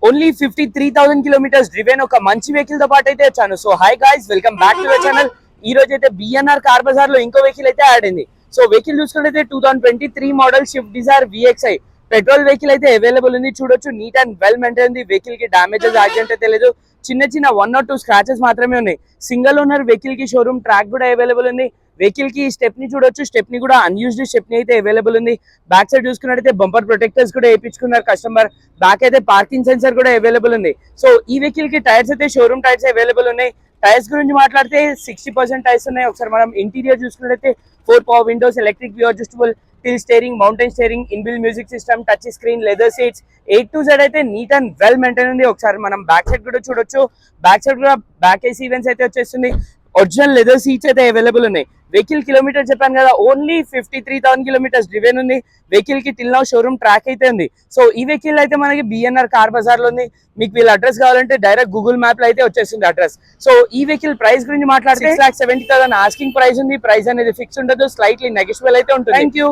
Only 53,000 kilometres driven ఒక మంచి vehicle తో పాటు అయితే వచ్చాను. So hi guys, welcome back to the channel. ఈ రోజు అయితే బిఎన్ఆర్ కార్ బజార్ లో ఇంకో వెహికల్ అయితే యాడ్ అయింది. సో వెహికల్ చూసుకుంటే 2023 model Swift Dzire VXI petrol vehicle అయితే అవైలబుల్ ఉంది. చూడొచ్చు, నీట్ అండ్ వెల్ మెయింటైన్ ఉంది. వెహికల్ కి డామేజెస్ యాక్సిడెంట్ అయితే లేదు. చిన్న 1 or 2 స్క్రాచెస్ మాత్రమే ఉన్నాయి. సింగిల్ ఓనర్ వెహికల్ కి షోరూమ్ ట్రాక్ కూడా అవైలబుల్ ఉంది. వెహికల్ కి స్టెప్ ని చూడొచ్చు, స్టెప్ ని కూడా అన్యూజ్డ్ స్టెప్ ని అయితే అవైలబుల్ ఉంది. బ్యాక్ సైడ్ చూసుకున్నట్టయితే బంపర్ ప్రొటెక్టర్స్ కూడా వేయించుకున్నారు కస్టమర్. బ్యాక్ అయితే పార్కింగ్ సెన్సర్ కూడా అవైలబుల్ ఉంది. సో ఈ వెహికల్ కి టైర్స్ అయితే షోరూమ్ టైర్స్ అవైలబుల్ ఉన్నాయి. టైర్స్ గురించి మాట్లాడితే 60% టైర్స్ ఉన్నాయి. ఒకసారి మనం ఇంటీరియర్ చూసుకున్నట్టయితే 4 power Windows, electric view adjustable, till steering, mountain steering, inbuilt music system, touch screen, leather seats, A to Z అయితే నీట్ అండ్ వెల్ మెయింటైన్ ఉంది. ఒకసారి మనం బ్యాక్ సైడ్ కూడా చూడొచ్చు. బ్యాక్ సైడ్ కూడా బ్యాక్ ఏసీ ఈవెంట్స్ అయితే వచ్చేస్తుంది. ఒరిజినల్ లెదర్ సీట్స్ అయితే అవైలబుల్ ఉన్నాయి. వెహికల్ కిలోమీటర్ చెప్పాను కదా, ఓన్లీ 53,000 కిలోమీటర్స్ డ్రివెన్ ఉంది. వెహికల్ కి టిల్ నౌ షోరూమ్ ట్రాక్ అయితే ఉంది. సో ఈ వెహికల్ అయితే మనకి బిఎన్ఆర్ కార్ బజార్ లో ఉంది. మీకు వీళ్ళ అడ్రస్ కావాలంటే డైరెక్ట్ గూగుల్ మ్యాప్ లో అయితే వచ్చేస్తుంది అడ్రస్. సో ఈ వెహికల్ ప్రైస్ గురించి మాట్లాడితే 6,70,000 ఆస్కింగ్ ప్రైస్ ఉంది. ప్రైస్ అనేది ఫిక్స్ ఉండదు, స్లైట్లీ నెగోషియబుల్ అయితే ఉంటుంది. Thank you.